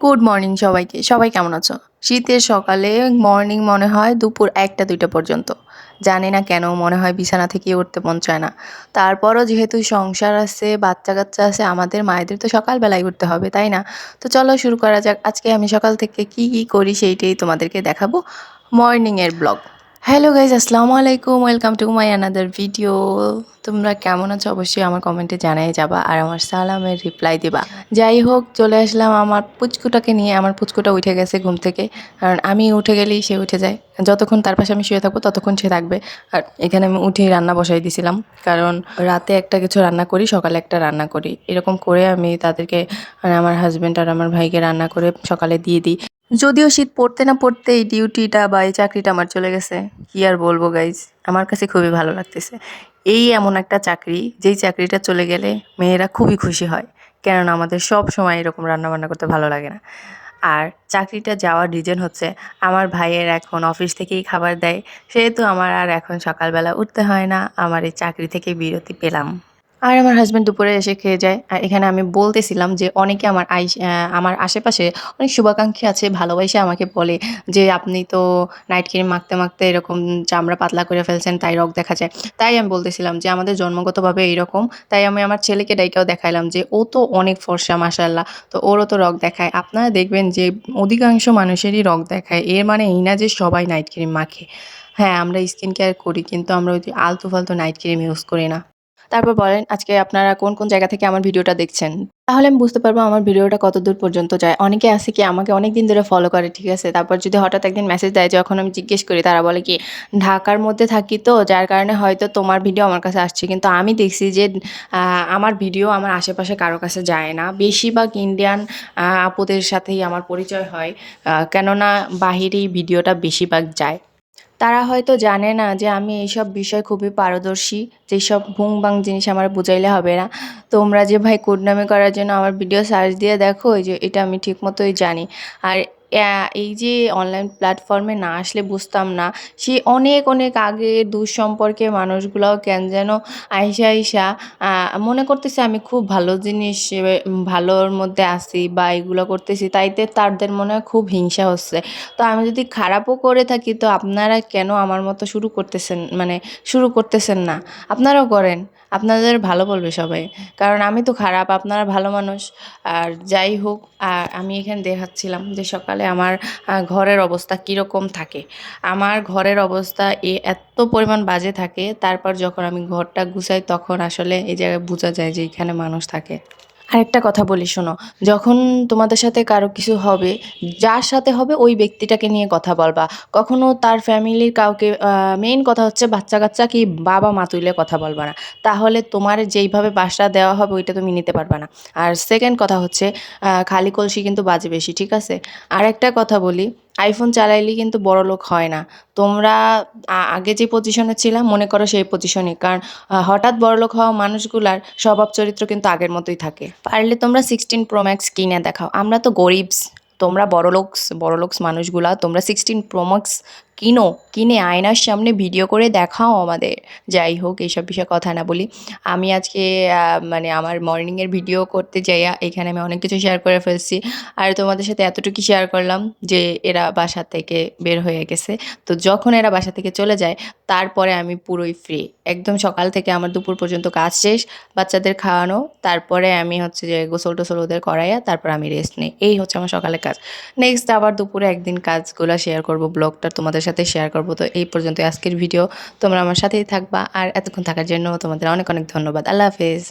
Good morning সবাইকে। সবাই কেমন আছো? শীতের সকালে মর্নিং মনে হয় দুপুর ১টা-২টা পর্যন্ত। জানি না কেন মনে হয় বিছানা থেকে উঠতে মন চায় না। তারপরও যেহেতু সংসার আছে, বাচ্চা-কাচ্চা আছে, আমাদের মায়েদের তো সকালবেলায় উঠতে হবে, তাই না? তো চলো শুরু করা যাক। আজকে আমি সকাল থেকে কি করি সেইটাই তোমাদেরকে দেখাবো। মর্নিংয়ের ব্লগ। হ্যালো গাইজ, আসসালামু আলাইকুম। Welcome to my another video. তোমরা কেমন আছো অবশ্যই আমার কমেন্টে জানাই যাবা আর আমার সালামের রিপ্লাই দিবা। যাই হোক, চলে আসলাম আমার পুচকুটাকে নিয়ে। আমার পুচকুটা উঠে গেছে ঘুম থেকে, কারণ আমি উঠে গেলেই সে উঠে যায়। যতক্ষণ তার পাশে আমি শুয়ে থাকবো ততক্ষণ সে থাকবে। আর এখানে আমি উঠেই রান্না বসাই দিয়েছিলাম, কারণ রাতে একটা কিছু রান্না করি, সকালে একটা রান্না করি, এরকম করে আমি তাদেরকে মানে আমার হাজব্যান্ড আর আমার ভাইকে রান্না করে সকালে দিয়ে দিই। যদিও শীত পড়তে না পড়তে এই ডিউটিটা বা এই চাকরিটা আমার চলে গেছে, কি আর বলবো গাইজ, আমার কাছে খুবই ভালো লাগতেছে। এই এমন একটা চাকরি, যেই চাকরিটা চলে গেলে মেয়েরা খুবই খুশি হয়, কেননা আমাদের সব সময় এরকম রান্নাবান্না করতে ভালো লাগে না। আর চাকরিটা যাওয়ার রিজন হচ্ছে আমার ভাইয়ের এখন অফিস থেকেই খাবার দেয়, সেহেতু আমার আর এখন সকালবেলা উঠতে হয় না, আমার এই চাকরি থেকে বিরতি পেলাম। আর আমার হাসব্যান্ড দুপুরে এসে খেয়ে যায়। আর এখানে আমি বলতেছিলাম যে অনেকে আমার আশেপাশে অনেক শুভাকাঙ্ক্ষী আছে, ভালোবাসে আমাকে বলে যে আপনি তো নাইট ক্রিম মাখতে মাখতে এরকম চামড়া পাতলা করে ফেলছেন, তাই রগ দেখা যায়। তাই আমি বলতেছিলাম যে আমাদের জন্মগতভাবে এইরকম। তাই আমি আমার ছেলেকে ডাইকাও দেখাইলাম যে ও তো অনেক ফর্সা মাশাআল্লাহ, তো ওরও তো রগ দেখায়। আপনারা দেখবেন যে অধিকাংশ মানুষেরই রগ দেখায়, এর মানে এই না যে সবাই নাইট ক্রিম মাখে। হ্যাঁ, আমরা স্কিন কেয়ার করি, কিন্তু আমরা ওই যে আলতু ফালতু নাইট ক্রিম ইউজ করি না। তারপর বলেন আজকে আপনারা কোন জায়গা থেকে আমার ভিডিওটা দেখছেন? তাহলে আমি বুঝতে পারবো আমার ভিডিওটা কতদূর পর্যন্ত যায়। অনেকে আছে কি আমাকে অনেকদিন ধরে ফলো করে, ঠিক আছে? তারপর যদি হঠাৎ একদিন মেসেজ দেয়, যখন আমি জিজ্ঞেস করি তারা বলে কি, ঢাকার মধ্যে থাকি তো যার কারণে হয়তো তোমার ভিডিও আমার কাছে আসছে। কিন্তু আমি দেখছি যে আমার ভিডিও আমার আশেপাশে কারো কাছে যায় না। বেশিরভাগ ইন্ডিয়ান আপুদের সাথেই আমার পরিচয় হয়, কেননা বাহিরেই ভিডিওটা বেশিরভাগ যায়। তারা হয়তো জানে না যে আমি এইসব বিষয় খুবই পারদর্শী, যেসব ভুং-ভাং জিনিস আমার বুঝাইলে হবে না। তোমরা যে ভাই কুটনামি করার জন্য আমার ভিডিও সার্চ দিয়ে দেখো, এই যে এটা আমি ঠিক মতোই জানি। আর এই যে অনলাইন প্ল্যাটফর্মে না আসলে বুঝতাম না, সে অনেক আগে দূর সম্পর্কে মানুষগুলাও কেন যেন আইসা মনে করতেছে আমি খুব ভালো জিনিস ভালোর মধ্যে আছি বা এগুলো করতেছি, তাইতে তাদের মনে হয় খুব হিংসা হচ্ছে। তো আমি যদি খারাপও করে থাকি, তো আপনারা কেন আমার মতো শুরু করতেছেন না? আপনারাও করেন, আপনাদের ভালো বলবে সবাই, কারণ আমি তো খারাপ, আপনারা ভালো মানুষ। আর যাই হোক, আমি এখানে দেখাচ্ছিলাম যে সকালে আমার ঘরের অবস্থা কীরকম থাকে। আমার ঘরের অবস্থা এত পরিমাণ বাজে থাকে, তারপর যখন আমি ঘরটা গুছাই তখন আসলে এই জায়গায় বোঝা যায় যে এখানে মানুষ থাকে। আরেকটা কথা বলি শোনো, যখন তোমাদের সাথে কারো কিছু হবে, যার সাথে হবে ওই ব্যক্তিটাকে নিয়ে কথা বলবা। কখনো তার ফ্যামিলির কাউকে, মেইন কথা হচ্ছে বাচ্চা-কাচ্চা কি বাবা-মা তুইলে কথা বলবা না। তাহলে তোমার যেইভাবে বাসা দেওয়া হবে ওইটা তুমি নিতে পারবা না। আর সেকেন্ড কথা হচ্ছে খালি কলসি কিন্তু বাজে বেশি, ঠিক আছে? আরেকটা কথা বলি, আইফোন চালাইলেই কিন্তু বড়লোক হয় না। তোমরা আগে যে পজিশনে ছিলা মনে করো সেই পজিশনে, কারণ হঠাৎ বড়লোক হওয়া মানুষগুলার স্বভাব চরিত্র কিন্তু আগের মতোই থাকে। পারলে তোমরা 16 প্রো ম্যাক্স কিনে দেখাও। আমরা তো গরিবস, তোমরা বড়লোকস মানুষগুলা, তোমরা 16 প্রো ম্যাক্স কিনে আয়নার সামনে ভিডিও করে দেখাও আমাদের। যাই হোক, এইসব বিষয়ে কথা না বলি। আমি আজকে মানে আমার মর্নিংয়ের ভিডিও করতে যাইয়া এখানে আমি অনেক কিছু শেয়ার করে ফেলছি। আর তোমাদের সাথে এতটুকুই শেয়ার করলাম যে এরা বাসা থেকে বের হয়ে গেছে। তো যখন এরা বাসা থেকে চলে যায়, তারপরে আমি পুরোই ফ্রি। একদম সকাল থেকে আমার দুপুর পর্যন্ত কাজ শেষ, বাচ্চাদের খাওয়ানো, তারপরে আমি হচ্ছে যে গোসল-টোসল ওদের করাইয়া তারপর আমি রেস্ট নেই। এই হচ্ছে আমার সকালের কাজ। নেক্সট আবার দুপুরে একদিন কাজগুলা শেয়ার করব, ব্লগটা তোমাদের সাথে শেয়ার করব। তো এই পর্যন্ত আজকের ভিডিও। তোমরা আমার সাথেই থাকবা, আর এতক্ষণ থাকার জন্য তোমাদের অনেক ধন্যবাদ। আল্লাহ হাফেজ।